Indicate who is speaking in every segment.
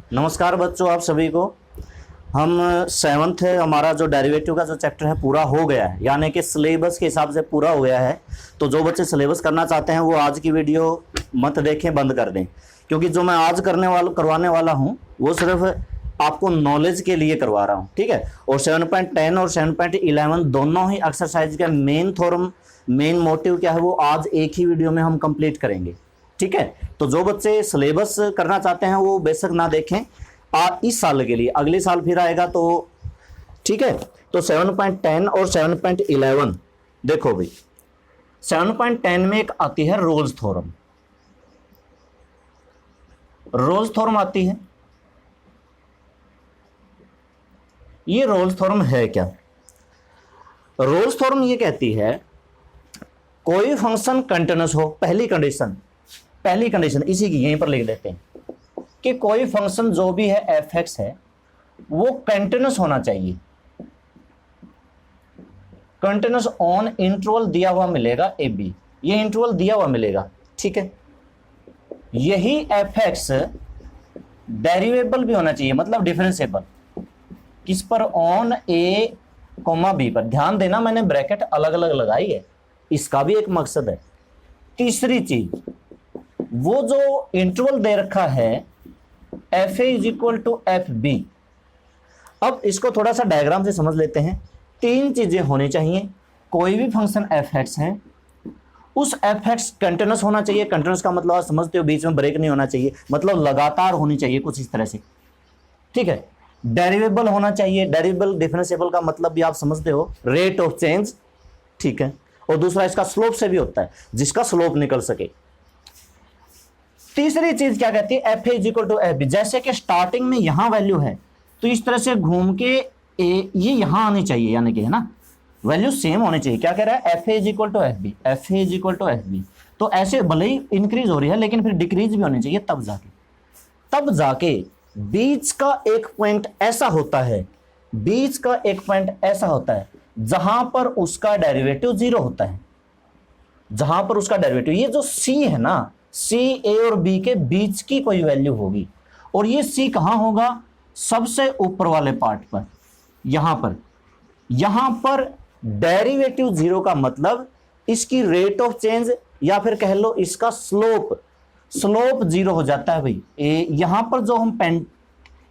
Speaker 1: नमस्कार बच्चों, आप सभी को। हम सेवन्थ है, हमारा जो डेरिवेटिव का जो चैप्टर है पूरा हो गया है, यानी कि सिलेबस के हिसाब से पूरा हो गया है। तो जो बच्चे सिलेबस करना चाहते हैं वो आज की वीडियो मत देखें, बंद कर दें, क्योंकि जो मैं आज करवाने वाला हूँ वो सिर्फ आपको नॉलेज के लिए करवा रहा हूँ, ठीक है। और 7.10 और 7.11 दोनों ही एक्सरसाइज का मेन थ्योरम, मेन मोटिव क्या है वो आज एक ही वीडियो में हम कंप्लीट करेंगे, ठीक है। तो जो बच्चे सिलेबस करना चाहते हैं वो बेशक ना देखें, इस साल के लिए, अगले साल फिर आएगा तो ठीक है। तो 7.10 और 7.11 देखो भाई, 7.10 में एक आती है रोल्स थ्योरम। रोल्स थ्योरम आती है। ये रोल्स थ्योरम है क्या? रोल्स थ्योरम ये कहती है कोई फंक्शन कंटिन्यूअस हो, पहली कंडीशन इसी की यहीं पर लिख देते हैं कि कोई फंक्शन जो भी है एफ एक्स है वो कंटिन्यूअस होना चाहिए। कंटिन्यूअस ऑन इंटरवल दिया हुआ मिलेगा ए बी, ये इंटरवल दिया हुआ मिलेगा, ठीक है। यही एफ एक्स डेरिवेबल भी होना चाहिए, मतलब डिफरेंशिएबल। किस पर? ऑन ए कोमा बी पर। ध्यान देना, मैंने ब्रैकेट अलग अलग लगाई है, इसका भी एक मकसद है। तीसरी चीज, वो जो इंटरवल दे रखा है F A is equal to F B. अब इसको थोड़ा सा डायग्राम से समझ लेते हैं। तीन चीजें होनी चाहिए। कोई भी फंक्शन एफ एक्स है, उस एफ एक्स कंटिन्यूअस होना चाहिए। कंटिन्यूअस का मतलब आप समझते हो, बीच में ब्रेक नहीं होना चाहिए, मतलब लगातार होनी चाहिए कुछ इस तरह से, ठीक है। डेरिवेबल होना चाहिए। डेरिवेबल डिफरेंशिएबल का मतलब भी आप समझते हो, रेट ऑफ चेंज, ठीक है। और दूसरा इसका स्लोप से भी होता है, जिसका स्लोप निकल सके। तीसरी चीज क्या कहती है? F A is equal to F B. जैसे कि स्टार्टिंग में यहां वैल्यू है तो इस तरह से घूम के ये यहां आनी चाहिए, यानी कि है ना, वैल्यू सेम होनी चाहिए। क्या कह रहा है? F A is equal to F B, F A is equal to F B. तो ऐसे भले ही इंक्रीज हो रही है लेकिन फिर डिक्रीज भी होनी चाहिए, तब जाके बीच का एक पॉइंट ऐसा होता है, बीच का एक पॉइंट ऐसा होता है जहां पर उसका डेरिवेटिव जीरो होता है। जहां पर उसका डेरिवेटिव, ये जो सी है ना, सी ए और बी के बीच की कोई वैल्यू होगी। और ये सी कहां होगा? सबसे ऊपर वाले पार्ट पर, यहां पर डेरिवेटिव जीरो का मतलब इसकी रेट ऑफ चेंज या फिर कह लो इसका स्लोप जीरो हो जाता है भाई। यहां पर जो हम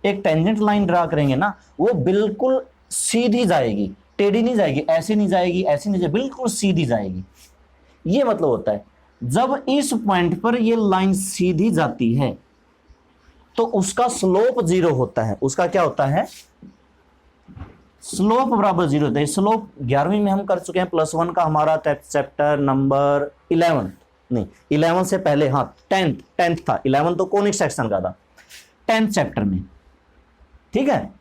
Speaker 1: एक टेंजेंट लाइन ड्रा करेंगे ना, वो बिल्कुल सीधी जाएगी, टेढ़ी नहीं जाएगी, ऐसी नहीं जाएगी, ऐसी नहीं जाएगी, बिल्कुल सीधी जाएगी। ये मतलब होता है जब इस पॉइंट पर ये लाइन सीधी जाती है तो उसका स्लोप जीरो होता है। उसका क्या होता है? स्लोप बराबर जीरो होता है। स्लोप 11वीं में हम कर चुके हैं, +1 का हमारा चैप्टर नंबर 11, नहीं 11 से पहले, हाँ 10th था, 11 तो कोनिक सेक्शन का था, 10th चैप्टर में, ठीक है।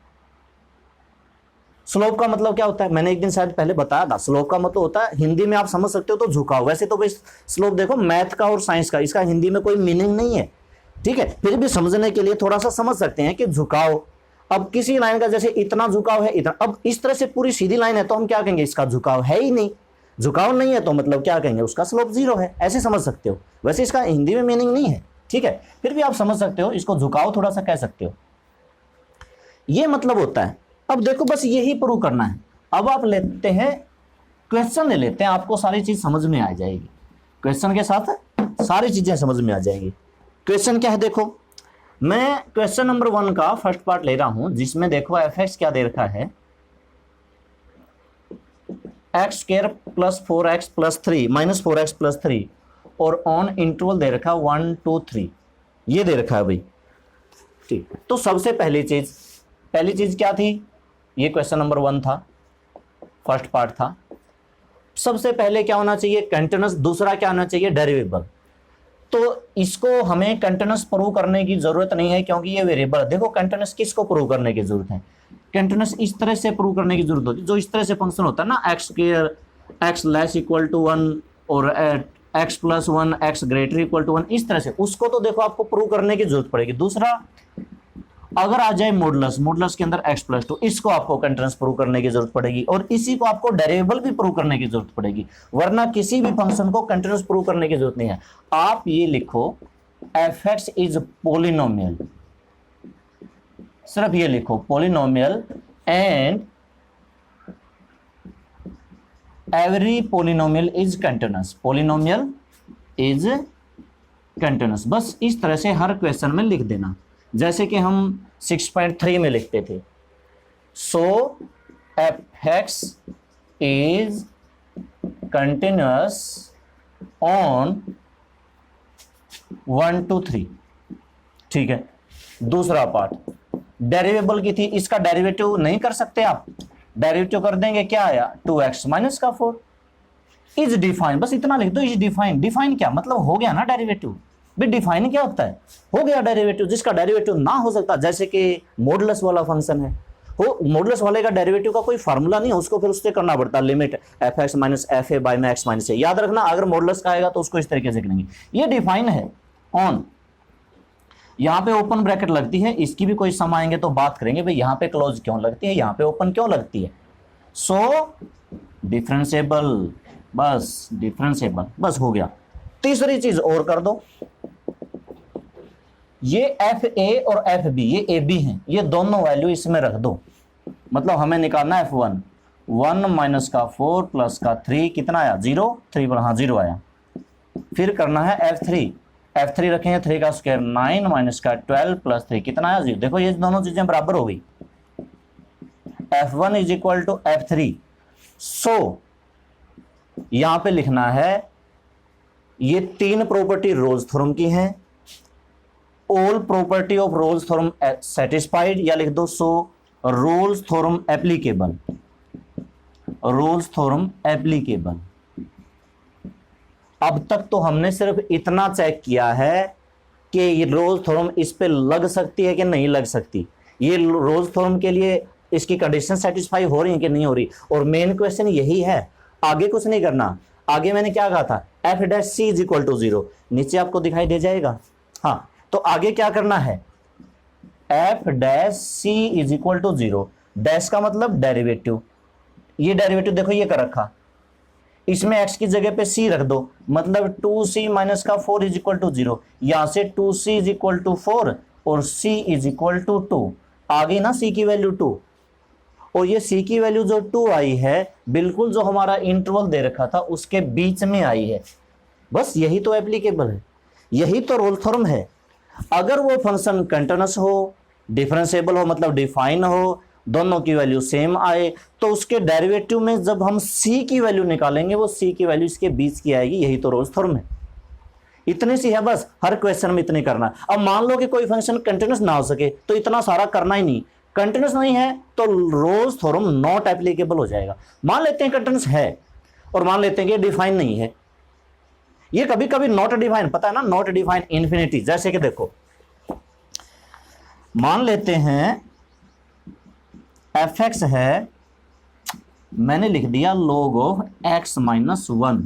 Speaker 1: स्लोप का मतलब क्या होता है? मैंने एक दिन शायद पहले बताया था। स्लोप का मतलब होता है, हिंदी में आप समझ सकते हो तो झुकाव। वैसे तो भाई स्लोप देखो, मैथ का और साइंस का, इसका हिंदी में कोई मीनिंग नहीं है, ठीक है। फिर भी समझने के लिए थोड़ा सा समझ सकते हैं कि झुकाव। अब किसी लाइन का जैसे इतना झुकाव है, इतना, अब इस तरह से पूरी सीधी लाइन है तो हम क्या कहेंगे? इसका झुकाव है ही नहीं। झुकाव नहीं है तो मतलब क्या कहेंगे? उसका स्लोप जीरो है, ऐसे समझ सकते हो। वैसे इसका हिंदी में मीनिंग नहीं है, ठीक है, फिर भी आप समझ सकते हो, इसको झुकाव थोड़ा सा कह सकते हो, ये मतलब होता है। अब देखो, बस यही प्रूव करना है। अब आप लेते हैं क्वेश्चन, ले लेते हैं, आपको सारी चीज समझ में आ जाएगी। क्वेश्चन के साथ सारी चीजें समझ में आ जाएंगी। क्वेश्चन क्या है? देखो, मैं क्वेश्चन नंबर 1 का फर्स्ट पार्ट ले रहा हूं, जिसमें देखो एफ एक्स क्या दे रखा है, x square plus 4x plus 3 minus 4x plus 3, और ऑन इंटरवल दे रखा 1 2 3, ये दे रखा है भाई, ठीक। तो सबसे पहली चीज क्या थी? ये क्वेश्चन नंबर 1 था, फर्स्ट पार्ट था। सबसे पहले क्या होना चाहिए? कंटिन्यूअस। दूसरा क्या होना चाहिए? डेरिवेबल। तो इसको हमें कंटिन्यूअस प्रूव करने की जरूरत नहीं है, क्योंकि ये वेरिएबल है। देखो, कंटिन्यूअस किसको प्रूव करने की जरूरत है? कंटिन्यूअस इस तरह से प्रूव करने की जरूरत होती है, जो इस तरह से फंक्शन होता है ना, X square X less equal to 1 और X plus 1 X greater equal to 1, इस तरह से उसको तो देखो आपको प्रूव करने की जरूरत पड़ेगी। दूसरा, अगर आ जाए मॉडुलस के अंदर x+2, इसको आपको कंटिन्यूअस प्रूव करने की जरूरत पड़ेगी, और इसी को आपको डेरिवेबल भी प्रूव करने की जरूरत पड़ेगी, वरना किसी भी फंक्शन को कंटिन्यूअस प्रूव करने की जरूरत नहीं है। आप ये लिखो, f(x) इज पोलिनोमियल, सिर्फ ये लिखो, polynomial and every polynomial is continuous, polynomial is continuous. बस इस तरह से हर क्वेश्चन में लिख देना, जैसे कि हम 6.3 में लिखते थे, सो f(x) is continuous on 1 to 3। ठीक है, दूसरा पार्ट डेरिवेबल की थी, इसका डेरिवेटिव नहीं कर सकते आप, डेरिवेटिव कर देंगे, क्या आया 2x माइनस का 4 इज डिफाइन, बस इतना लिख दो, इज डिफाइन। डिफाइन क्या मतलब, हो गया ना डेरिवेटिव। भी डिफाइन क्या होता है, हो गया डेरिवेटिव, जिसका डेरिवेटिव ना हो सकता, जैसे कि मॉडुलस वाला फंक्शन है, हो मॉडुलस वाले का डेरिवेटिव का कोई फार्मूला नहीं है, उसको फिर उससे करना पड़ता है, limit f(x) minus fa by में x माइनस a। याद रखना, अगर मॉडुलस का आएगा तो उसको इस तरीके से करेंगे, ये डिफाइन है ऑन। यहाँ पे ओपन ब्रैकेट लगती है, इसकी भी कोई सम आएंगे तो बात करेंगे भाई यहाँ पे क्लोज क्यों लगती है, यहाँ पे ओपन क्यों लगती है। सो डिफरेंशिएबल, बस डिफरेंशिएबल, बस हो गया। तीसरी चीज और कर दो, ये एफ ए और एफ बी, ये ए बी हैं, ये दोनों वैल्यू इसमें रख दो। मतलब हमें निकालना है F1, 1 माइनस का 4 प्लस का 3 कितना आया 0, 3 पर हाँ 0 आया। फिर करना है F3, F3 रखेंगे 3 का स्क्वायर 9 माइनस का 12 प्लस 3 कितना आया 0। देखो ये दोनों चीजें बराबर हो गई, F1 is equal to F3। सो यहां पे लिखना है, ये तीन प्रॉपर्टी रोल्स थ्योरम की हैं, all property of Rolle's theorem satisfied, या लिख दो so Rolle's theorem applicable, Rolle's theorem applicable. अब तक तो हमने सिर्फ इतना चेक किया है कि ये रोल्स थ्योरम इस पे लग सकती है कि नहीं लग सकती, ये रोल्स थ्योरम के लिए इसकी कंडीशन सेटिस्फाई हो रही है कि नहीं हो रही, और मेन क्वेश्चन यही है, आगे कुछ नहीं करना। आगे मैंने क्या कहा था, f' इज इक्वल टू 0, नीचे आपको दिखाई दे जाएगा। हाँ, तो आगे क्या करना है, f' is equal to 0, dash का मतलब डेरिवेटिव, ये डेरिवेटिव देखो ये कर रखा, इसमें x की जगह पे c रख दो, मतलब 2c माइनस का 4 इज इक्वल टू 0, यहां से 2c इज इक्वल टू 4 और c इज इक्वल टू 2 आ गई ना, c की वैल्यू 2, और ये c की वैल्यू जो 2 आई है बिल्कुल जो हमारा इंटरवल दे रखा था उसके बीच में आई है। बस यही तो एप्लीकेबल है, यही तो रोल्स थ्योरम है। अगर वो फंक्शन कंटिन्यूअस हो, डिफरेंशिएबल हो, मतलब डिफाइन हो, दोनों की वैल्यू सेम आए, तो उसके डेरिवेटिव में जब हम c की वैल्यू निकालेंगे वो c की वैल्यू इसके बीच की आएगी, यही तो रोल्स थ्योरम है। इतनी सी है बस, हर क्वेश्चन में इतनी करना। अब मान लो कि कोई फंक्शन कंटिन्यूअस ना हो सके तो इतना सारा करना ही नहीं, कंटिन्यूअस नहीं है तो रोल्स थ्योरम नॉट एप्लीकेबल हो जाएगा। मान लेते हैं कंटिन्यूअस है और मान लेते हैं कि डिफाइन नहीं है, ये कभी कभी नॉट डिफाइन, पता है ना, नॉट डिफाइन इंफिनिटी। जैसे कि देखो मान लेते हैं f(x) है, मैंने लिख दिया log ऑफ x माइनस 1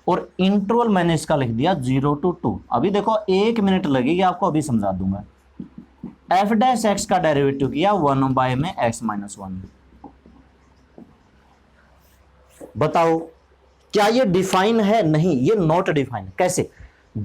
Speaker 1: और इंटरवल मैंने इसका लिख दिया 0 to 2। अभी देखो 1 मिनट लगेगी आपको, अभी समझा दूंगा। f' का डेरिवेटिव किया 1 बाय में x माइनस 1, बताओ क्या ये डिफाइन है? नहीं, ये नॉट डिफाइन। कैसे?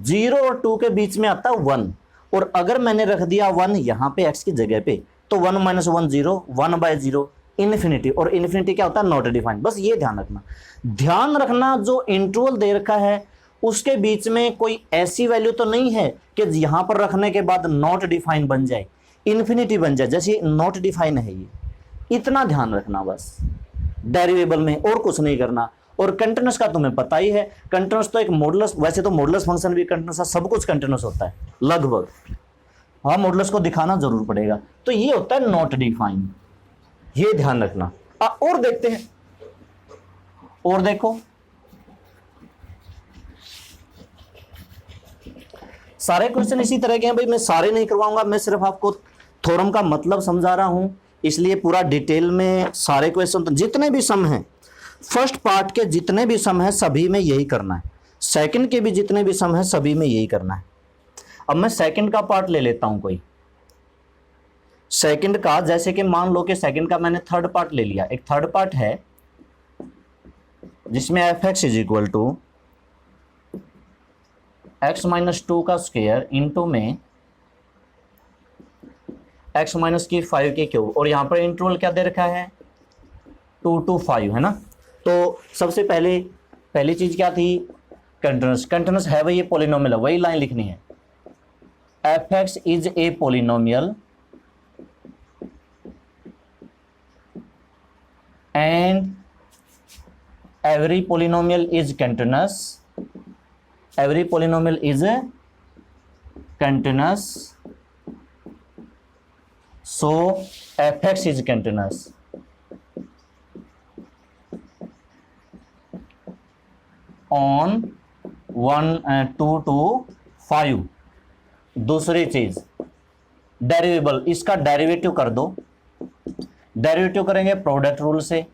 Speaker 1: 0 और 2 के बीच में आता है 1, और अगर मैंने रख दिया 1 यहां पे x की जगह पे तो 1 माइनस 1 0, 1 बाय 0 इन्फिनिटी, और इन्फिनिटी क्या होता है? Not define. बस ये ध्यान रखना, ध्यान रखना जो इंटरवल दे रखा है उसके बीच में कोई ऐसी वैल्यू तो नहीं है कि यहां पर रखने के बाद नॉट डिफाइन बन जाए, इन्फिनिटी बन जाए, जैसे नॉट डिफाइन है ये। इतना ध्यान रखना बस डेरिवेबल में, और कुछ नहीं करना। और कंटिन्यूअस का तुम्हें पता ही है, कंटिन्यूअस तो एक मॉडुलस, वैसे तो मॉडुलस फंक्शन भी कंटिन्यूअस है, सब कुछ कंटिन्यूअस होता है लगभग, हाँ मॉडुलस को दिखाना जरूर पड़ेगा। तो ये होता है नॉट डिफाइन, ये ध्यान रखना। और देखते हैं, और देखो सारे क्वेश्चन इसी तरह के हैं भाई, मैं सारे नहीं करवाऊंगा, मैं सिर्फ आपको थ्योरम का मतलब समझा रहा हूं, इसलिए पूरा डिटेल में सारे क्वेश्चन, तो जितने भी सम हैं फर्स्ट पार्ट के जितने भी सम हैं सभी में यही करना है, सेकंड के भी जितने भी सम हैं सभी में यही करना है। अब मैं सेकंड का पार्ट ले लेता हूं, कोई सेकंड का, जैसे कि मान लो कि सेकंड का मैंने थर्ड पार्ट ले लिया। एक थर्ड पार्ट है जिसमें f(x) is equal to x minus 2 का स्क्वायर इंटू में x माइनस की 5 के क्यूब, और यहाँ पर इंटरवल क्या दे रखा है 2 to 5 है ना। तो सबसे पहली चीज क्या थी कंटिन्यूस, कंटिन्यूस है वही पॉलिनोमियल है, वही लाइन लिखनी है f(x) is a polynomial and every polynomial is continuous, every polynomial is continuous, so f(x) is continuous. on 1 2 to 5। दूसरी चीज डेरिवेबल, इसका डेरिवेटिव कर दो, डेरिवेटिव करेंगे प्रोडक्ट रूल से,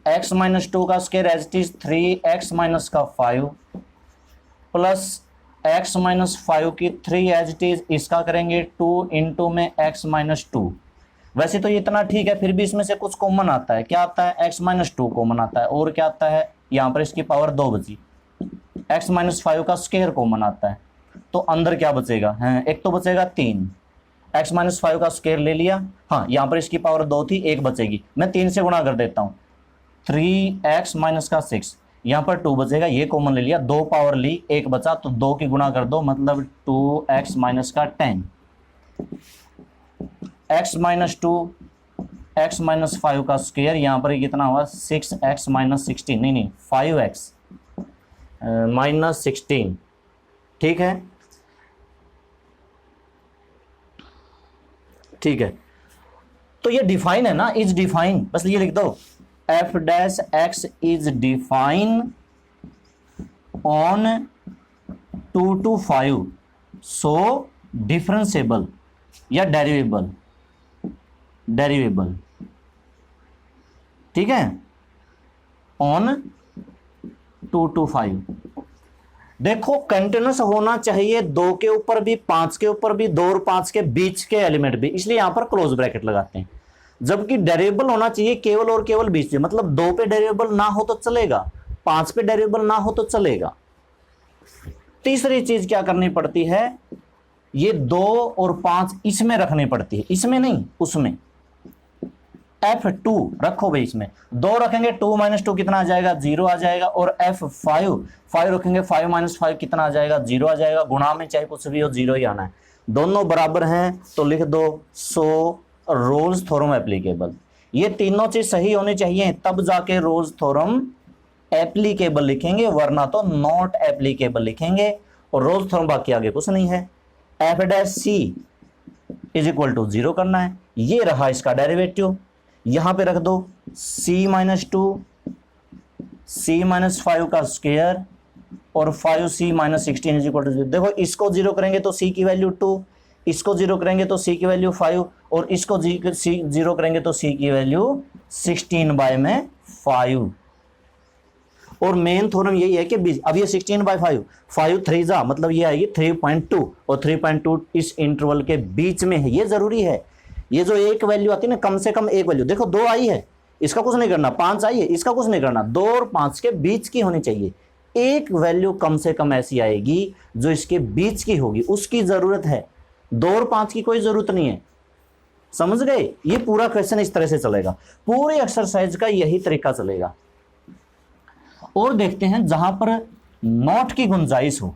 Speaker 1: x माइनस 2 का square as it is 3x minus का 5 plus x minus 5 की 3 एज इट इज, इसका करेंगे 2 इंटू में x माइनस 2। वैसे तो ये इतना ठीक है, फिर भी इसमें से कुछ कॉमन आता है, क्या आता है x माइनस 2 कॉमन आता है, और क्या आता है यहाँ पर इसकी पावर 2 बची, x माइनस 5 का स्क्वायर कॉमन आता है, तो अंदर क्या बचेगा है, एक तो बचेगा 3, x माइनस 5 का स्क्वायर ले लिया, हाँ यहाँ पर इसकी पावर 2 थी, एक बचेगी, मैं 3 से गुणा कर देता हूँ, 3x माइनस का 6, यहाँ पर 2 बचेगा, ये कॉमन ले लिया, 2 पावर ली, 1 बचा, तो 2 की गुणा कर दो, मतलब 2x माइनस का 10, x माइनस 2 x माइनस 5 का स्क्वायर, यहाँ पर कितना हुआ 6x माइनस 16, नहीं 5x माइनस 16, ठीक है, ठीक है। तो ये डिफाइन है ना, इज डिफाइन, बस ये लिख दो f dash x is define on 2 to 5, so differentiable या डेरिवेबल, डेरिवेबल, ठीक है, ऑन 2 to 5। देखो कंटिन्यूस होना चाहिए 2 के ऊपर भी, 5 के ऊपर भी, 2 और 5 के बीच के एलिमेंट भी, इसलिए यहां पर क्लोज ब्रैकेट लगाते हैं, जबकि डेरिवेबल होना चाहिए केवल और केवल बीच में, मतलब 2 पे डेरिवेबल ना हो तो चलेगा, 5 पे डेरिवेबल ना हो तो चलेगा। तीसरी चीज क्या करनी पड़ती है, ये 2 और 5 इसमें रखनी पड़ती है, इसमें नहीं उसमें, f2 रखो भाई, इसमें 2 रखेंगे 2 माइनस 2 कितना आ जाएगा 0 आ जाएगा, और f5 रखेंगे 5 माइनस 5 कितना आ जाएगा 0 आ जाएगा, गुणा में चाहे कुछ भी हो 0 ही आना है, दोनों बराबर हैं तो लिख दो, सो रोल्स थ्योरम एप्लीकेबल। ये तीनों चीज सही होनी चाहिए तब जाके रोल्स थ्योरम एप्लीकेबल लिखेंगे, वरना तो नॉट एप्लीकेबल लिखेंगे, और रोल्स थ्योरम बाकी आगे कुछ नहीं है। f dash C is equal to 0 करना है, ये रहा इसका डेरिवेटिव, यहां पे रख दो c माइनस 2 c माइनस 5 का स्क्वायर और 5c minus 16 is equal to 0। देखो इसको 0 करेंगे तो c की वैल्यू 2, इसको 0 करेंगे तो c की वैल्यू 5, और इसको 0 करेंगे तो c की वैल्यू 16 बाय में 5। और मेन थ्योरम यही है कि अब ये 16 बाय 5, 5 3 जा मतलब ये आएगी 3.2, और 3.2 इस इंटरवल के बीच में है, ये जरूरी है। ये जो एक वैल्यू आती है ना, कम से कम एक वैल्यू, देखो 2 आई है, इसका कुछ नहीं करना, 5 आई है, इसका कुछ नहीं करना, 2 और 5 के बीच की होनी चाहिए, एक वैल्यू कम से कम ऐसी आएगी जो इसके बीच की होगी, उसकी जरूरत है, 2 और 5 की कोई जरूरत नहीं है। समझ गए? ये पूरा क्वेश्चन इस तरह से चलेगा, पूरी एक्सरसाइज का यही तरीका चलेगा। और देखते हैं जहां पर नॉट की गुंजाइश हो,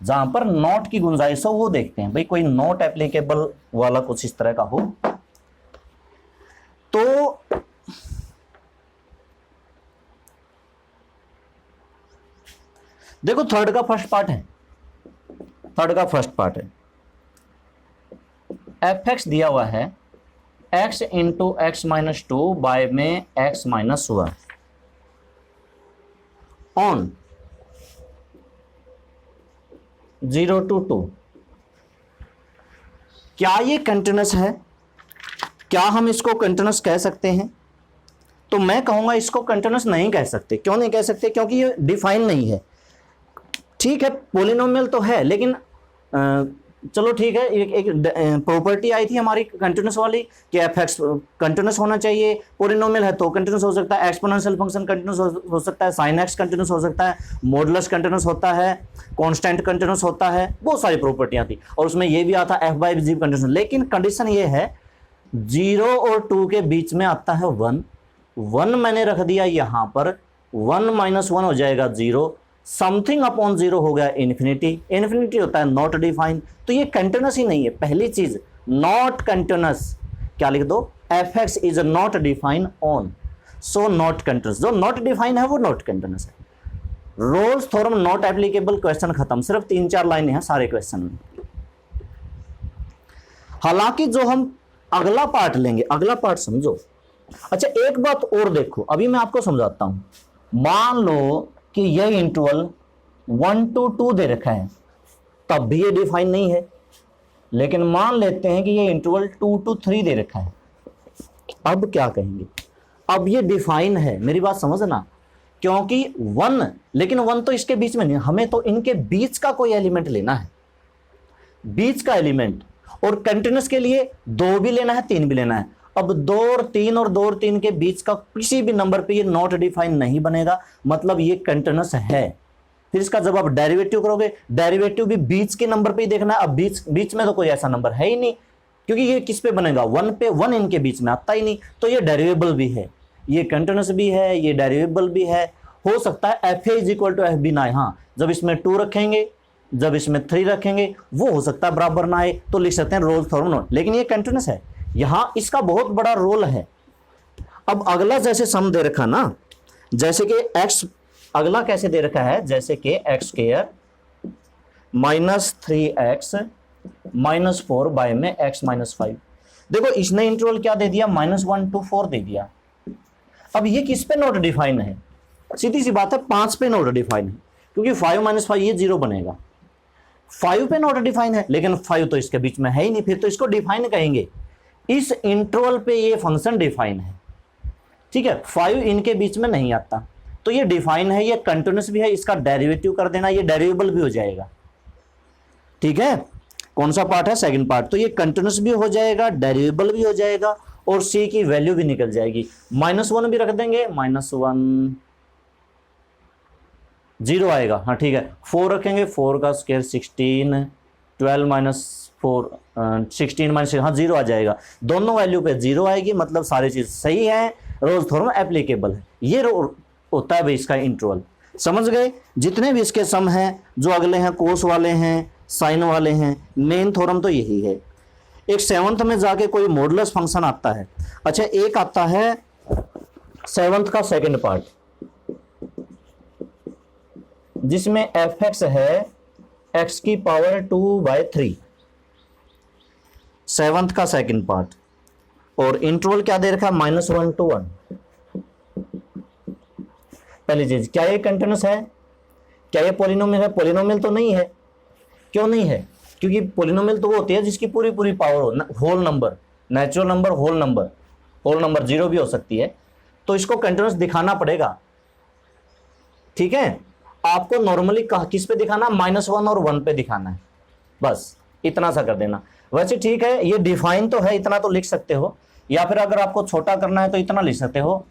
Speaker 1: जहां पर नॉट की गुंजाइश हो वो देखते हैं भाई, कोई नॉट एप्लीकेबल वाला कुछ इस तरह का हो तो देखो थर्ड का फर्स्ट पार्ट है, थर्ड का फर्स्ट पार्ट है, f(x) दिया हुआ है x into X minus 2 by में x माइनस 1 ऑन 0 to 2। क्या ये कंटिन्यूस है? क्या हम इसको कंटिन्यूस कह सकते हैं? तो मैं कहूंगा इसको कंटिन्यूस नहीं कह सकते। क्यों नहीं कह सकते? क्योंकि ये डिफाइन नहीं है। ठीक है, पॉलिनोमियल तो है लेकिन चलो ठीक है, एक प्रॉपर्टी आई थी हमारी कंटिन्यूस वाली कि एफ एक्स कंटिन्यूस होना चाहिए, पोलिनोमियल है तो कंटिन्यूस हो सकता है, एक्सपोनेंशियल फंक्शन कंटिन्यूस हो सकता है, साइन एक्स कंटिन्यूस हो सकता है, मॉडुलस कंटिन्यूस होता है, कांस्टेंट कंटिन्यूस होता है, बहुत सारी प्रॉपर्टियां थी और उसमें ये भी आता एफ बाई जी कंटिन्यूस। लेकिन कंडीशन ये है 0 और 2 के बीच में आता है 1, 1 मैंने रख दिया यहां पर, 1 माइनस 1 हो जाएगा 0, समथिंग अपॉन 0 हो गया इन्फिनिटी, इन्फिनिटी होता है नॉट डिफाइन, तो ये कंटिन्यूस ही नहीं है। पहली चीज नॉट कंटिन्यूस, क्या लिख दो, F x is not define on, so not continuous. जो नॉट डिफाइन है वो नॉट कंटिन्यूस है। Rolle's theorem not applicable, question खत्म। सिर्फ 3-4 लाइनें हैं सारे क्वेश्चन में। हालांकि जो हम अगला पार्ट लेंगे, अगला पार्ट समझो। अच्छा एक बात और देखो, अभी मैं आपको समझाता हूं। मान लो कि यह इंटरवल 1 to 2 दे रखा है, तब भी ये डिफाइन नहीं है। लेकिन मान लेते हैं कि ये इंटरवल 2 to 3 दे रखा है, अब क्या कहेंगे? अब ये डिफाइन है, मेरी बात समझना, क्योंकि 1, लेकिन 1 तो इसके बीच में नहीं, हमें तो इनके बीच का कोई एलिमेंट लेना है, बीच का एलिमेंट। और कंटिन्यूस के लिए 2 भी लेना है, 3 भी लेना है। अब 2 और 3 और 2 और 3 के बीच का किसी भी नंबर पे ये नॉट डिफाइन नहीं बनेगा, मतलब ये कंटिन्यूस है। फिर इसका जब आप डेरिवेटिव करोगे, डेरिवेटिव भी बीच के नंबर पे ही देखना है। अब बीच में तो कोई ऐसा नंबर है ही नहीं, क्योंकि ये किस पे बनेगा, 1 पे, 1 इनके बीच में आता ही नहीं, तो ये डेरिवेबल भी है, ये कंटिन्यूस भी है, ये डेरिवेबल भी है। हो सकता है F A is equal to F B ना आए, हाँ जब इसमें 2 रखेंगे, जब इसमें 3 रखेंगे, वो हो सकता है बराबर ना आए, तो लिख सकते हैं रोल्स थ्योरम नॉट, लेकिन ये कंटिन्यूस है, यहां इसका बहुत बड़ा रोल है। अब अगला जैसे सम दे रखा ना, जैसे कि x, अगला कैसे दे रखा है, जैसे कि X square minus 3x minus 4 by में x माइनस 5। देखो इसने इंटरवल क्या दे दिया, -1 to 4 दे दिया। अब ये किस पे नॉट डिफाइन है? सीधी सी बात है, 5 पे नॉट डिफाइन है, क्योंकि 5 - 5 ये 0 बनेगा। 5 पे नॉट डिफाइन है, लेकिन 5 तो इसके बीच में है ही नहीं, फिर तो इसको डिफाइन कहेंगे। इस इंटरवल पे ये फंक्शन डिफाइन है, ठीक है, 5 इनके बीच में नहीं आता, तो ये डिफाइन है, ये कंटिन्यूस भी है, इसका डेरिवेटिव कर देना, ये डेरिवेबल भी हो जाएगा। ठीक है, कौन सा पार्ट है, सेकंड पार्ट। तो ये कंटिन्यूस भी हो जाएगा, डेरिवेबल भी हो जाएगा, और c की वैल्यू भी निकल जाएगी। -1 भी रख देंगे, -1 0 आएगा, हाँ ठीक है। 4 रखेंगे, 4 का स्क्वायर 16, 12 - 4 16 - हाँ 0 आ जाएगा। दोनों वैल्यू पे 0 आएगी, मतलब सारी चीज सही है, रोल्स थ्योरम एप्लीकेबल है। ये होता है भाई इसका इंटरवल। समझ गए? जितने भी इसके सम हैं, जो अगले हैं कोस वाले हैं, साइन वाले हैं, मेन थ्योरम तो यही है। एक 7th में जाके कोई मॉडुलस फंक्शन आता है। अच्छा एक आता है 7th का सेकंड पार्ट, जिसमें एफ एक्स है x की पावर 2/3, 7th का सेकंड पार्ट, और इंटरवल क्या दे रखा है, -1 to 1। पहली चीज, क्या ये कंटिन्यूस है, क्या ये पॉलिनोमियल है? पॉलिनोमियल तो नहीं है। क्यों नहीं है? क्योंकि पॉलिनोमियल तो वो होती है जिसकी पूरी पूरी पावर हो, whole number, natural number, whole number 0 भी हो सकती है, तो इसको कंटिन्यूस दिखाना पड़ेगा। ठीक है, आपको नॉर्मली किस पे दिखाना, -1 और 1 पे दिखाना है, बस इतना सा कर देना। वैसे ठीक है, ये डिफाइन तो है, इतना तो लिख सकते हो, या फिर अगर आपको छोटा करना है तो इतना लिख सकते हो,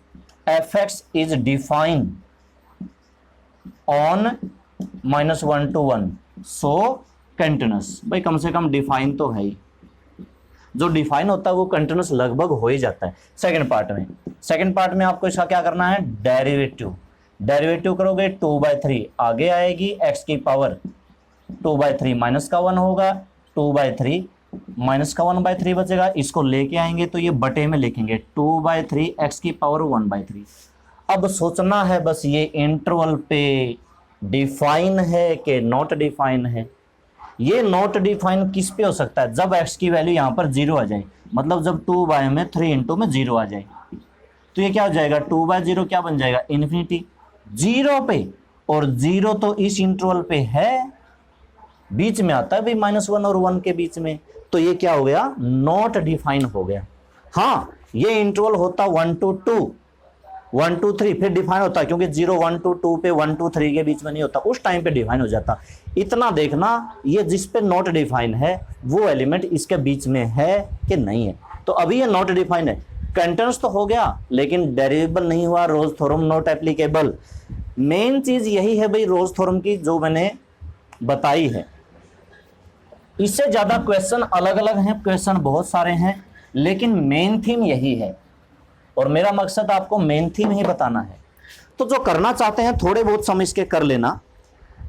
Speaker 1: F x is define on -1 to 1, so continuous. भाई कम से कम डिफाइन तो है ही, जो डिफाइन होता है वो कंटिन्यूस लगभग हो ही जाता है। सेकंड पार्ट में आपको इसका क्या करना है, डेरिवेटिव करोगे, 2/3 आगे आएगी, x की पावर 2/3 माइनस का 1 होगा, 2/3 माइनस का 1/3 बचेगा, इसको लेके आएंगे तो ये बटे में लिखेंगे 2/3 x की पावर 1/3। अब सोचना है बस ये इंटरवल पे डिफाइन है कि नॉट डिफाइन है। ये नॉट डिफाइन किस पे हो सकता है, जब x की वैल्यू यहाँ पर 0 आ जाए, मतलब जब 2/3 में 3 में 0 आ जाए, तो ये क्या हो जाएगा, 2/0 क्या बन जाएगा, इन्फिनिटी 0 पे, और 0 तो इस इंटरवल पे है, बीच में आता है भाई -1 और 1 के बीच में, तो ये क्या हो गया, नॉट डिफाइन हो गया। हाँ ये इंटरवल होता 1 to 2, 1 2 3 फिर डिफाइन होता है, क्योंकि 0 1 2 2 पे 1 2 3 के बीच में नहीं होता, उस टाइम पे डिफाइन हो जाता। इतना देखना, ये जिस पे नॉट डिफाइन है वो एलिमेंट इसके बीच में है कि नहीं है। तो अभी ये नॉट डिफाइन है, कंटेंट्स तो हो गया लेकिन डेरिवेबल नहीं हुआ, Rolle's theorem not applicable. Main चीज यही है भाई रोल्स थ्योरम की, जो मैंने बताई है। इससे ज्यादा क्वेश्चन अलग अलग हैं, क्वेश्चन बहुत सारे हैं, लेकिन मेन थीम यही है और मेरा मकसद आपको मेन थीम ही बताना है। तो जो करना चाहते हैं थोड़े बहुत समझ के कर लेना।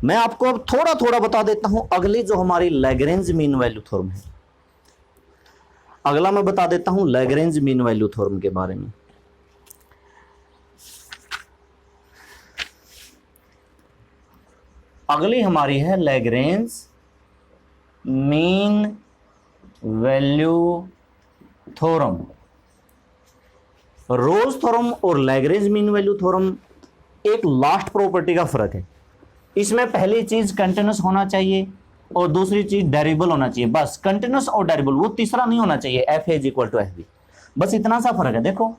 Speaker 1: मैं आपको अब थोड़ा थोड़ा बता देता हूं अगली जो हमारी लैग्रेंज मीन वैल्यू थ्योरम है, अगला मैं बता देता हूं लैग्रेंज मीन वैल्यू थ्योरम के बारे में। अगली हमारी है Lagrange mean value theorem. Rolle's theorem और लैग्रेंज मीन वैल्यू थ्योरम एक लास्ट प्रॉपर्टी का फर्क है। इसमें पहली चीज कंटिन्यूअस होना चाहिए और दूसरी चीज डेरिवेबल होना चाहिए, बस कंटिन्यूअस और डेरिवेबल, वो तीसरा नहीं होना चाहिए, F is equal to F B, बस इतना सा फर्क है। देखो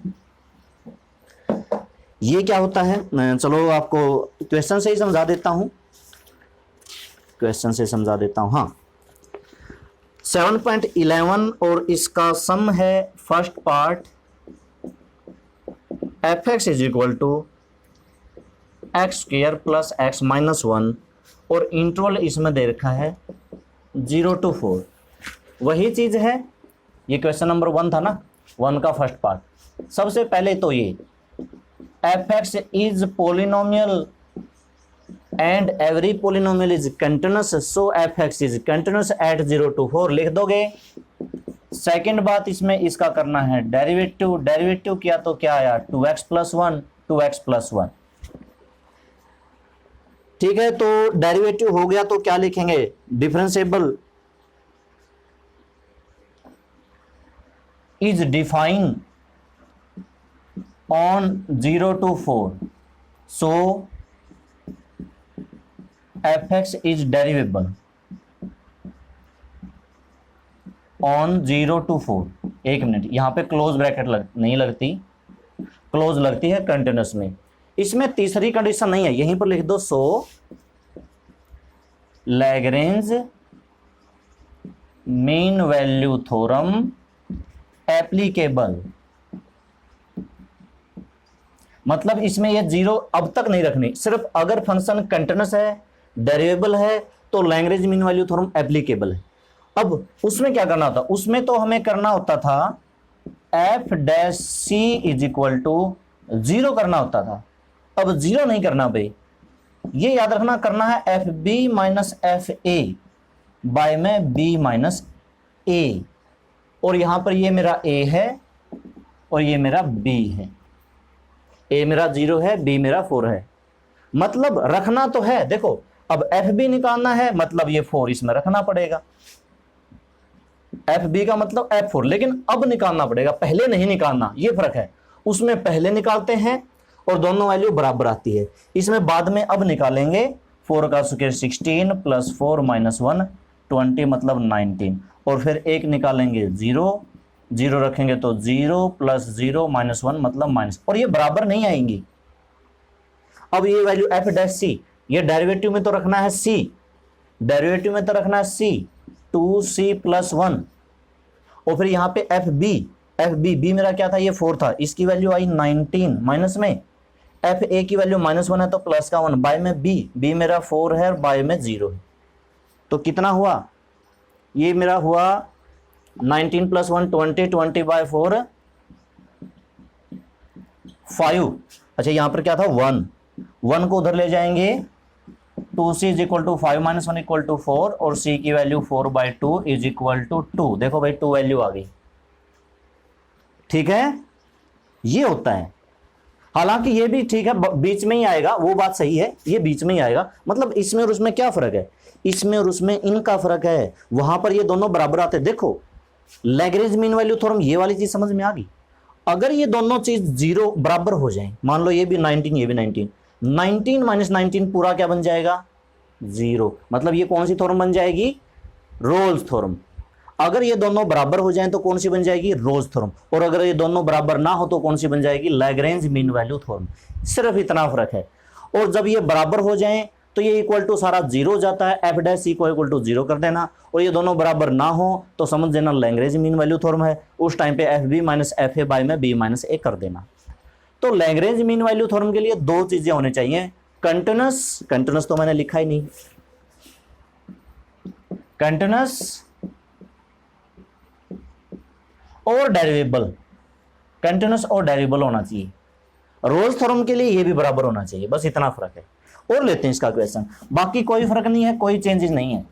Speaker 1: ये क्या होता है, चलो आपको क्वेश्चन से ही समझा देता हूं, क्वेश्चन से समझा देता हूं। हाँ 7.11 और इसका सम है first part F x is equal to X square plus X minus 1 और इंटरवल इसमें दे रखा है 0 to 4। वही चीज है, ये क्वेश्चन नंबर 1 था ना, 1 का फर्स्ट पार्ट। सबसे पहले तो ये F x is polynomial and every polynomial is continuous, so f x is continuous at 0 to 4 लिख दोगे। सेकेंड बात इसमें इसका करना है डेरिवेटिव, डेरिवेटिव किया तो क्या आया 2x प्लस 1, 2x प्लस 1। ठीक है, तो डेरिवेटिव हो गया तो क्या लिखेंगे, differentiable is define on 0 to 4, so f x is derivable on 0 to 4। एक मिनट, यहां पे क्लोज ब्रैकेट नहीं लगती, क्लोज लगती है कंटिन्यूअस में। इसमें तीसरी कंडीशन नहीं है, यहीं पर लिख दो so Lagrange mean value theorem applicable. मतलब इसमें ये 0 अब तक नहीं रखनी, सिर्फ अगर फंक्शन कंटिन्यूअस है डेरिवेबल है तो Lagrange mean value theorem applicable है। अब उसमें क्या करना होता, उसमें तो हमें करना होता था F dash C is equal to 0 करना होता था, अब 0 नहीं करना भाई, ये याद रखना, करना है F B minus F A by में बी माइनस ए, और यहां पर ये मेरा ए है और ये मेरा बी है, ए मेरा 0 है, बी मेरा 4 है। मतलब रखना तो है, देखो अब एफ बी निकालना है मतलब ये 4 इसमें रखना पड़ेगा, एफ बी का मतलब F4, लेकिन अब निकालना पड़ेगा, पहले नहीं निकालना, ये फर्क है। उसमें पहले निकालते हैं और दोनों वैल्यू बराबर आती है, इसमें बाद में अब निकालेंगे। 4 का स्क्वायर 16 प्लस 4 माइनस 1 20 मतलब 19, और फिर एक निकालेंगे 0, 0 रखेंगे तो 0 प्लस 0 माइनस 1 मतलब माइनस, और ये बराबर नहीं आएंगी। अब ये वैल्यू एफ डैश सी, ये डेरिवेटिव में तो रखना है c, डेरिवेटिव में तो रखना है c, 2c प्लस 1, और फिर यहाँ पे एफ बी, बी मेरा क्या था, ये 4 था, इसकी वैल्यू आई 19 माइनस में, एफ ए की वैल्यू माइनस 1 है तो प्लस का 1 बाय में बी मेरा 4 है और बाय में 0 है, तो कितना हुआ, ये मेरा हुआ 19 प्लस 1 20, 20 बाय 4 5। अच्छा यहाँ पर क्या था 1 को उधर ले जाएंगे, 2c is equal to 5 minus 1 equal to 4, और c की वैल्यू 4/2 इज इक्वल टू 2। देखो भाई 2 वैल्यू आ गई, ठीक है, ये होता है। हालांकि ये भी ठीक है, बीच में ही आएगा, वो बात सही है, ये बीच में ही आएगा। मतलब इसमें और उसमें क्या फर्क है, इसमें और उसमें इनका फर्क है, वहां पर ये दोनों बराबर आते हैं। देखो लैग्रेंज मीन वैल्यू थ्योरम, ये वाली चीज समझ में आ गई। अगर ये दोनों चीज 0 बराबर हो जाए, मान लो ये भी 19 ये भी 19, 19 माइनस 19 पूरा क्या बन जाएगा 0, मतलब ये कौन सी थ्योरम बन जाएगी, रोल्स थ्योरम। अगर ये दोनों बराबर हो जाएं तो कौन सी बन जाएगी, रोज थ्योरम, और अगर ये दोनों बराबर ना हो तो कौन सी बन जाएगी, लैग्रेंज मीन वैल्यू थ्योरम। सिर्फ इतना फर्क है। और जब ये बराबर हो जाएं तो ये इक्वल टू सारा जीरो हो जाता है, एफ डैश सी को इक्वल टू जीरो कर देना, और ये दोनों बराबर ना हो तो समझ देना लैग्रेंज मीन वैल्यू थ्योरम है। उस टाइम पे F B minus F A by में बी माइनस ए कर देना। तो लैग्रेंज मीन वैल्यू थ्योरम के लिए दो चीजें होनी चाहिए, कंटिन्यूअस, कंटिन्यूअस तो मैंने लिखा ही नहीं, कंटिन्यूअस और डेरिवेबल, कंटिन्यूअस और डेरिवेबल होना चाहिए। रोल्स थ्योरम के लिए ये भी बराबर होना चाहिए, बस इतना फर्क है। और लेते हैं इसका क्वेश्चन, बाकी कोई फर्क नहीं है, कोई चेंजेस नहीं है।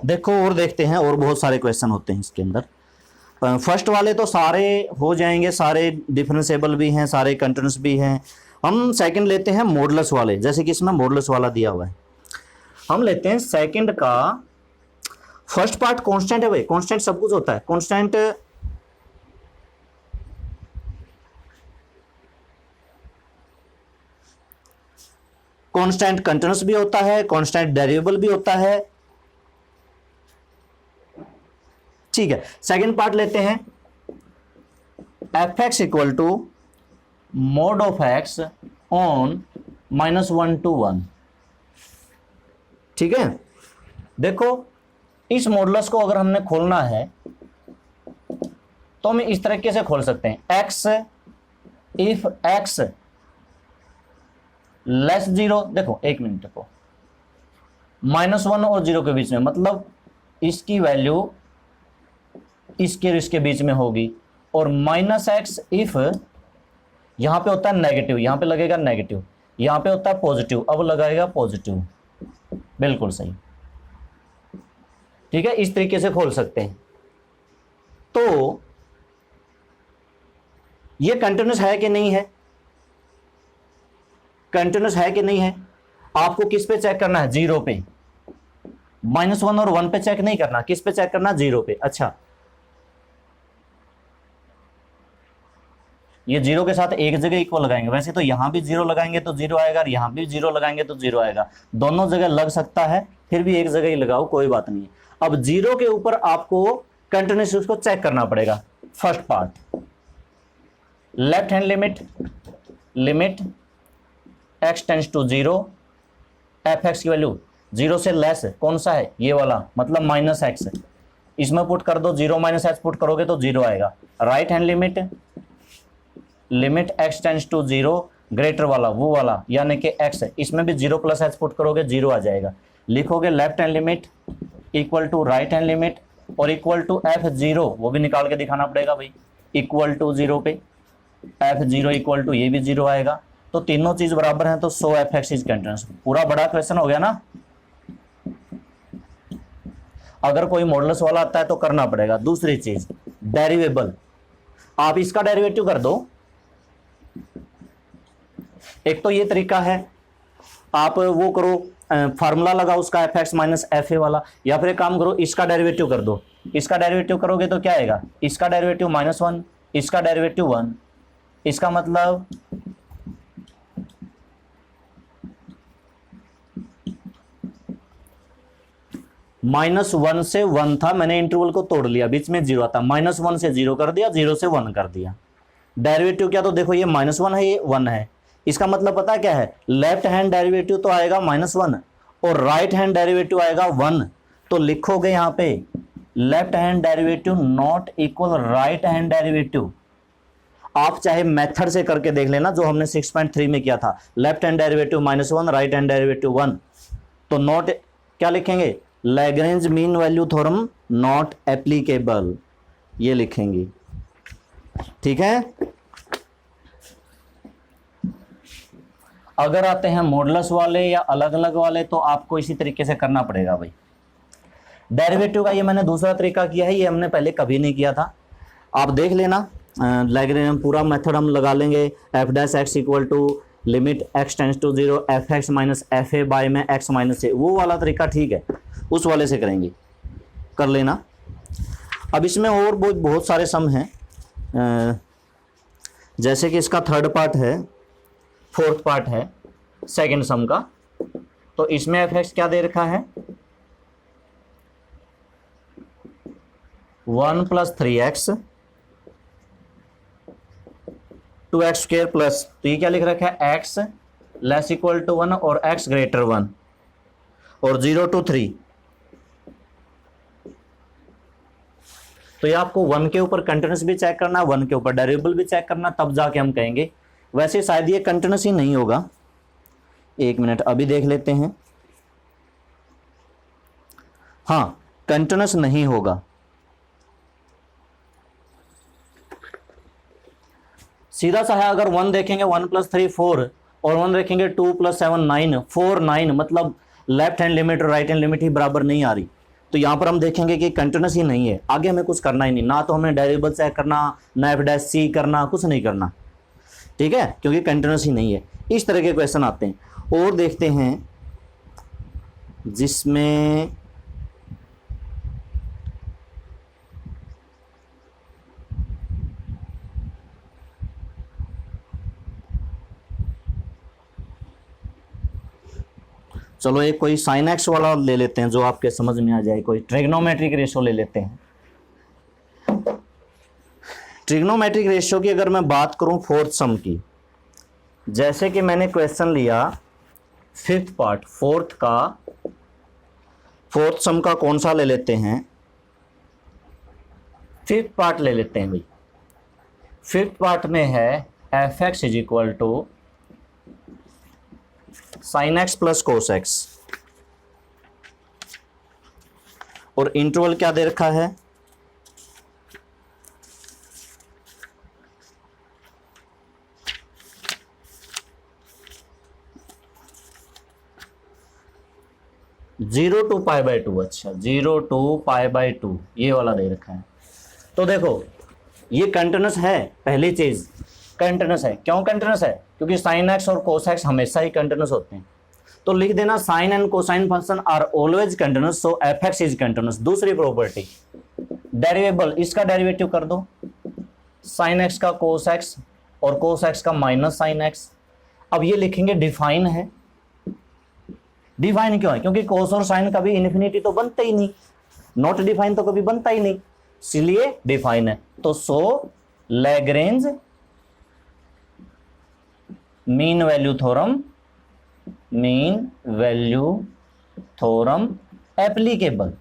Speaker 1: देखो और देखते हैं, और बहुत सारे क्वेश्चन होते हैं इसके अंदर। फर्स्ट वाले तो सारे हो जाएंगे, सारे डिफरेंशिएबल भी हैं, सारे कंटिन्यूअस भी हैं। हम सेकंड लेते हैं मॉडुलस वाले, जैसे कि इसमें मॉडुलस वाला दिया हुआ है। हम लेते हैं सेकंड का फर्स्ट पार्ट कांस्टेंट है भाई, कांस्टेंट सब कुछ होता है, कांस्टेंट कांस्टेंट कंटिन्यूअस भी होता है, कांस्टेंट डेरिवेबल भी होता है, ठीक है। सेकंड पार्ट लेते हैं, F X equal to mod of X on -1 to 1, ठीक है। देखो इस मॉडुलस को अगर हमने खोलना है तो हम इस तरीके से खोल सकते हैं, x if x less zero, देखो एक मिनट देखो, -1 और 0 के बीच में, मतलब इसकी वैल्यू इसके और इसके बीच में होगी, और -x इफ यहां पे होता है नेगेटिव, यहां पे लगेगा नेगेटिव, यहां पे होता है पॉजिटिव, अब लगाएगा पॉजिटिव, बिल्कुल सही, ठीक है। इस तरीके से खोल सकते हैं। तो ये कंटिन्यूअस है कि नहीं है, कंटिन्यूअस है कि नहीं है, आपको किस पे चेक करना है, जीरो पे, -1 और 1 पे चेक नहीं करना, किस पे चेक करना, जीरो पे। अच्छा, ये जीरो के साथ एक जगह इक्वल लगाएंगे, वैसे तो यहां भी जीरो लगाएंगे तो जीरो आएगा, और यहां भी जीरो लगाएंगे तो जीरो आएगा, दोनों जगह लग सकता है, फिर भी एक जगह ही लगाओ, कोई बात नहीं। अब जीरो के ऊपर आपको कंटिन्यूअस को चेक करना पड़ेगा। First part, left hand limit, limit x tends to 0, F X की वैल्यू 0 से लेस, कौन सा है, ये वाला, मतलब -x, इसमें पुट कर दो, 0 - x पुट करोगे तो 0 आएगा। Right hand limit, limit x tends to 0, greater वाला, वो वाला, यानी कि x, इसमें भी 0 + h पुट करोगे 0 आ जाएगा। लिखोगे left hand limit equal to right hand limit, और इक्वल टू f0, वो भी निकाल के दिखाना पड़ेगा भाई, इक्वल टू 0 पे, f0 इक्वल टू, ये भी 0 आएगा। तो तीनों चीज बराबर हैं, तो सो एफ एक्स इज कंटिन्यूअस। पूरा बड़ा क्वेश्चन हो गया ना। अगर कोई मॉडुलस वाला आता है तो करना पड़ेगा। दूसरी चीज डेरिवेबल, आप इसका डेरिवेटिव कर दो। एक तो ये तरीका है, आप वो करो, फार्मूला लगाओ उसका एफ एक्स माइनस एफ ए वाला, या फिर एक काम करो, इसका डेरिवेटिव कर दो। इसका डेरिवेटिव करोगे तो क्या आएगा, इसका डेरिवेटिव -1, इसका डेरिवेटिव 1, इसका मतलब -1 से 1 था, मैंने इंटरवल को तोड़ लिया, बीच में 0 था, -1 से 0 कर दिया, 0 से 1 कर दिया। डेरिवेटिव क्या, तो देखो ये -1 है, ये 1 है, इसका मतलब पता क्या है, लेफ्ट हैंड डेरिवेटिव तो आएगा -1 और राइट हैंड डेरिवेटिव आएगा 1। तो लिखोगे यहां पे left hand derivative not equal right hand derivative. आप चाहे मेथड से करके देख लेना, जो हमने 6.3 में किया था, left hand derivative -1, right hand derivative 1, तो नॉट क्या लिखेंगे, Lagrange mean value theorem not applicable, ये लिखेंगे, ठीक है। अगर आते हैं मॉडुलस वाले या अलग अलग वाले, तो आपको इसी तरीके से करना पड़ेगा भाई। डेरिवेटिव का ये मैंने दूसरा तरीका किया है, ये हमने पहले कभी नहीं किया था, आप देख लेना। लैग्रेंज पूरा मेथड हम लगा लेंगे, F dash X equal to limit x tends to 0 F X minus F A by में x माइनस ए, वो वाला तरीका ठीक है, उस वाले से करेंगे, कर लेना। अब इसमें और बहुत सारे सम हैं, जैसे कि इसका थर्ड पार्ट है, फोर्थ पार्ट है, सेकेंड सम का। तो इसमें एफ एक्स क्या दे रखा है, 1 + 3x 2x² प्लस, तो ये क्या लिख रखा है, x <= 1 और x > 1 और 0 to 3। तो ये आपको 1 के ऊपर कंटिन्यूस भी चेक करना, 1 के ऊपर डेरिवेबल भी चेक करना, तब जाके हम कहेंगे। वैसे शायद ये कंटिन्यूस ही नहीं होगा, एक मिनट अभी देख लेते हैं। हाँ, कंटिन्यूस नहीं होगा। सीधा सा है, अगर 1 देखेंगे 1 + 3 4 और 1 देखेंगे 2 + 7 9 4 9, मतलब लेफ्ट हैंड लिमिट और राइट हैंड लिमिट ही बराबर नहीं आ रही। तो यहां पर हम देखेंगे कि कंटिन्यूस ही नहीं है, आगे हमें कुछ करना ही नहीं, ना तो हमें डेरिवेबल चेक करना, ना f' करना, कुछ नहीं करना, ठीक है, क्योंकि कंटिन्यूस ही नहीं है। इस तरह के क्वेश्चन आते हैं। और देखते हैं जिसमें चलो एक कोई sin x वाला ले लेते हैं जो आपके समझ में आ जाए, कोई ट्रिग्नोमेट्रिक रेशियो ले लेते हैं। ट्रिग्नोमेट्रिक रेशियो की अगर मैं बात करूं फोर्थ सम की, जैसे कि मैंने क्वेश्चन लिया फिफ्थ पार्ट, फोर्थ सम का कौन सा ले लेते हैं, फिफ्थ पार्ट ले लेते हैं भाई। फिफ्थ पार्ट में है f(x) = sin x + cos x, और इंटरवल क्या दे रखा है, (0 to π/2)। अच्छा, 0 to π/2 ये वाला दे रखा है। तो देखो ये कंटिन्यूस है, पहली चीज कंटिन्यूस है। क्यों कंटिन्यूस है, क्योंकि sin x और cos x हमेशा ही कंटिन्यूस होते हैं। तो लिख देना sine and cosine function are always continuous, so f(x) is continuous. दूसरी प्रॉपर्टी, डेरिवेबल, इसका डेरिवेटिव कर दो, sin x का cos x और cos x का -sin x। अब ये लिखेंगे डिफाइन है। डिफाइन क्यों है, क्योंकि cos और sin कभी इन्फिनिटी तो बनता ही नहीं, नॉट डिफाइन तो कभी बनता ही नहीं, इसलिए डिफाइन है। तो so Lagrange mean value theorem applicable,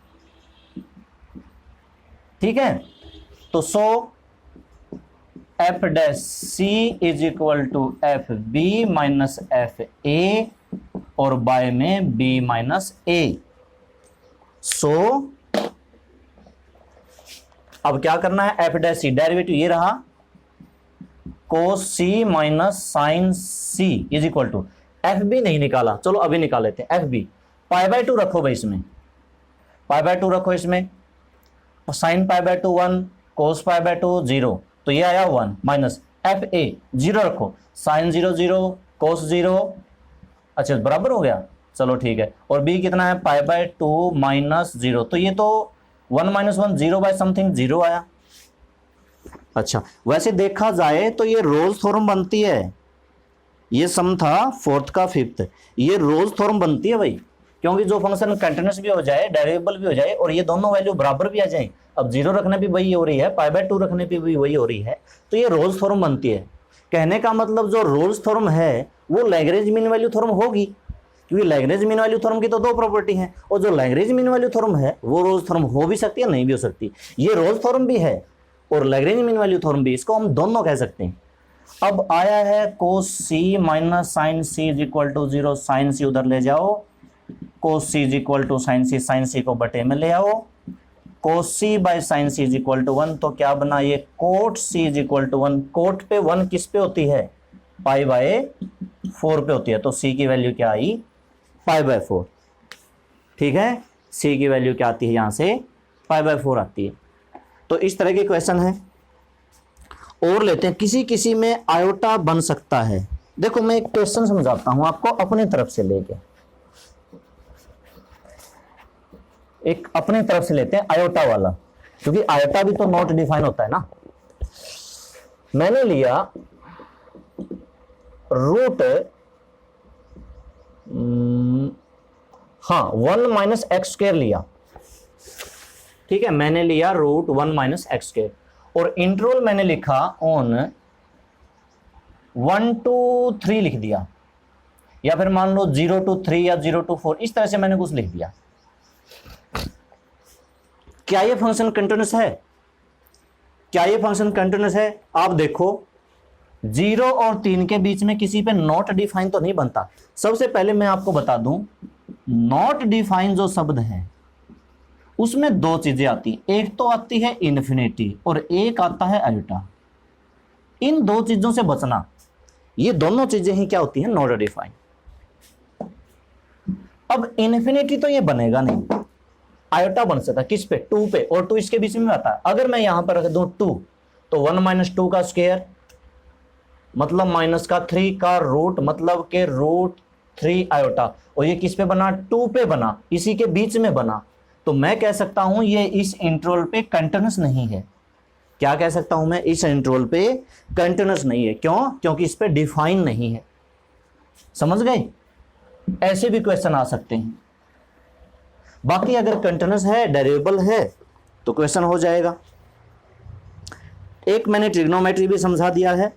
Speaker 1: ठीक है। तो सो f' = fb - fa और बाय में b - a। सो अब क्या करना है, f' डेरिवेटिव ये रहा, cos c - sin c = fb नहीं निकाला, चलो अभी निकाल लेते हैं। fb π/2 रखो भाई, इसमें π/2 रखो, इसमें sin π/2 1, cos π/2 0, तो ये आया 1 माइनस fa 0 रखो, sin 0 0, cos 0, अच्छा बराबर हो गया, चलो ठीक है। और b कितना है, π/2 - 0, तो ये तो 1 - 1 0/समथिंग 0 आया। अच्छा, वैसे देखा जाए तो ये रोल्स थ्योरम बनती है। ये सम था फोर्थ का फिफ्थ, ये रोल्स थ्योरम बनती है भाई, क्योंकि जो फंक्शन कंटिन्यूस भी हो जाए, डेरिवेबल भी हो जाए, और ये दोनों वैल्यू बराबर भी आ जाए, अब 0 रखने पे वही हो रही है, π/2 रखने पे भी वही हो रही है, तो ये रोल्स थ्योरम बनती है। कहने का मतलब जो रोल्स थ्योरम है वो लैग्रेंज मीन वैल्यू थ्योरम होगी, क्योंकि लैग्रेंज मीन वैल्यू थ्योरम की तो दो प्रॉपर्टी हैं, और जो लैग्रेंज मीन वैल्यू थ्योरम है वो रोल्स थ्योरम हो भी सकती है, नहीं भी हो सकती। ये रोल्स थ्योरम भी है और लैग्रेंज मीन वैल्यू थ्योरम भी, इसको हम दोनों कह सकते हैं। अब आया है cos c - sin c = 0, sin c उधर ले जाओ, cos c = sin c को बटे में ले आओ, cos c/sin c = 1, तो क्या बना ये cot c = 1। कोट पे 1 किस पे होती है, π/4 पे होती है, तो c की वैल्यू क्या आई, π/4, ठीक है। c की वैल्यू क्या आती है, यहां से π/4 आती है। तो इस तरह के क्वेश्चन है। और लेते हैं, किसी किसी में आयोटा बन सकता है। देखो मैं एक क्वेश्चन समझाता हूं आपको अपनी तरफ से लेके, एक अपनी तरफ से लेते हैं आयोटा वाला, क्योंकि आयोटा भी तो नॉट डिफाइन होता है ना। मैंने लिया रूट हाँ 1 माइनस एक्स स्क्वायर लिया, ठीक है, मैंने लिया रूट 1 माइनस एक्स स्क्वायर, और इंटरवल मैंने लिखा ऑन 1 to 3 लिख दिया, या फिर मान लो 0 to 3 या 0 to 4, इस तरह से मैंने कुछ लिख दिया। क्या ये फंक्शन कंटिन्यूस है? क्या ये फंक्शन कंटिन्यूस है? आप देखो 0 और 3 के बीच में किसी पे नॉट डिफाइन तो नहीं बनता। सबसे पहले मैं आपको बता दूं, नॉट डिफाइन जो शब्द है उसमें दो चीजें आती हैं, एक तो आती है इन्फिनिटी और एक आता है आयोटा। इन दो चीजों से बचना, ये दोनों चीजें ही क्या होती हैं? Not define. अब इन्फिनिटी तो ये बनेगा नहीं, आयोटा बन सकता किस पे? 2 पे, और 2 इसके बीच में आता है। अगर मैं यहां पर रख दूं 2, तो 1 माइनस 2 का स्क्वायर मतलब माइनस का 3 का रूट मतलब के रूट 3 आयोटा, और ये किस पे बना? 2 पे बना, इसी के बीच में बना। तो मैं कह सकता हूं ये इस इंटरवल पे कंटिन्यूस नहीं है। क्या कह सकता हूं मैं? इस इंटरवल पे कंटिन्यूस नहीं है। क्यों? क्योंकि इस पे डिफाइन नहीं है। समझ गए? ऐसे भी क्वेश्चन आ सकते हैं। बाकी अगर कंटिन्यूस है, डेरिवेबल है, तो क्वेश्चन हो जाएगा। एक मैंने ट्रिग्नोमेट्री भी समझा दिया है।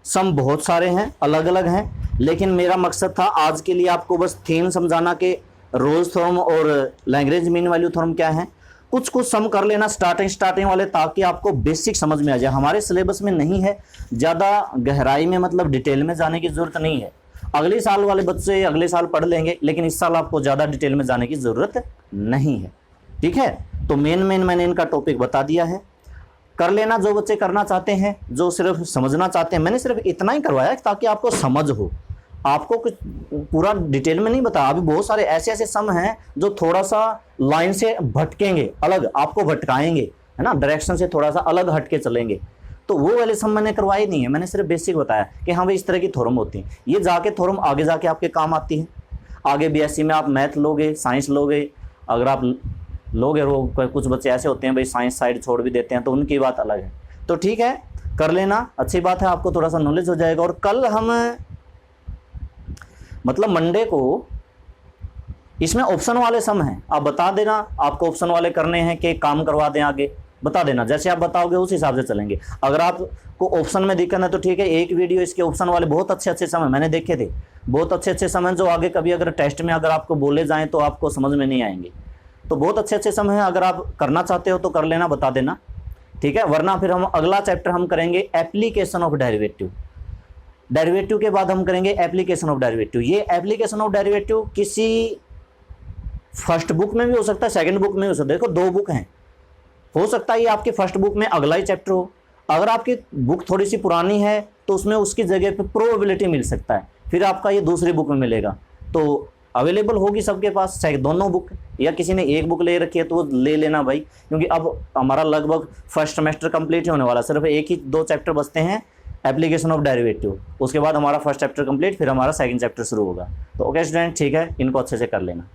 Speaker 1: सम बहुत सारे हैं, अलग अलग हैं, लेकिन मेरा मकसद था आज के लिए आपको बस थीम समझाना के रोल्स थ्योरम और लैग्रेंज मीन वैल्यू थ्योरम क्या है। कुछ कुछ सम कर लेना स्टार्टिंग वाले, ताकि आपको बेसिक समझ में आ जाए। हमारे सिलेबस में नहीं है ज़्यादा गहराई में, मतलब डिटेल में जाने की ज़रूरत नहीं है। अगले साल वाले बच्चे अगले साल पढ़ लेंगे, लेकिन इस साल आपको ज़्यादा डिटेल में जाने की ज़रूरत नहीं है। ठीक है, तो मेन मैंने इनका टॉपिक बता दिया है। कर लेना जो बच्चे करना चाहते हैं, जो सिर्फ समझना चाहते हैं। मैंने सिर्फ इतना ही करवाया ताकि आपको समझ हो, आपको कुछ पूरा डिटेल में नहीं बताया। अभी बहुत सारे ऐसे ऐसे सम हैं जो थोड़ा सा लाइन से भटकेंगे, अलग आपको भटकाएंगे, है ना, डायरेक्शन से थोड़ा सा अलग हट के चलेंगे। तो वो वाले सम मैंने करवाए नहीं है, मैंने सिर्फ बेसिक बताया कि हाँ भाई इस तरह की थ्योरम होती है। ये जाके थ्योरम आगे जाके आपके काम आती है। आगे बीएससी में आप मैथ लोगे, साइंस लोगे, अगर आप लोगे, वो कुछ बच्चे ऐसे होते हैं भाई साइंस साइड छोड़ भी देते हैं, तो उनकी बात अलग है। तो ठीक है, कर लेना, अच्छी बात है, आपको थोड़ा सा नॉलेज हो जाएगा। और कल हम मतलब मंडे को इसमें ऑप्शन वाले सम हैं, आप बता देना आपको ऑप्शन वाले करने हैं कि काम करवा दें, आगे बता देना, जैसे आप बताओगे उस हिसाब से चलेंगे। अगर आपको ऑप्शन में दिक्कत है तो ठीक है, एक वीडियो इसके ऑप्शन वाले बहुत अच्छे अच्छे सम मैंने देखे थे, बहुत अच्छे अच्छे सम हैं जो आगे कभी अगर टेस्ट में अगर आपको बोले जाएं तो आपको समझ में नहीं आएंगे। तो बहुत अच्छे अच्छे सम हैं, अगर आप करना चाहते हो तो कर लेना, बता देना, ठीक है। वरना फिर हम अगला चैप्टर हम करेंगे एप्लीकेशन ऑफ डेरिवेटिव। डेरिवेटिव के बाद हम करेंगे एप्लीकेशन ऑफ डेरिवेटिव। ये एप्लीकेशन ऑफ डेरिवेटिव किसी फर्स्ट बुक में भी हो सकता है, सेकंड बुक में भी हो सकता है। देखो 2 बुक हैं, हो सकता है ये आपके फर्स्ट बुक में अगला ही चैप्टर हो। अगर आपकी बुक थोड़ी सी पुरानी है तो उसमें उसकी जगह पे प्रोबेबिलिटी मिल सकता है, फिर आपका ये दूसरी बुक में मिलेगा। तो अवेलेबल होगी सबके पास दोनों बुक, या किसी ने एक बुक ले रखी है तो वो ले लेना भाई, क्योंकि अब हमारा लगभग फर्स्ट सेमेस्टर कंप्लीट होने वाला, सिर्फ 1 ही 2 चैप्टर बचते हैं एप्लीकेशन ऑफ डेरिवेटिव। उसके बाद हमारा फर्स्ट चैप्टर कंप्लीट, फिर हमारा सेकंड चैप्टर शुरू होगा। तो ओके स्टूडेंट, ठीक है, इनको अच्छे से कर लेना।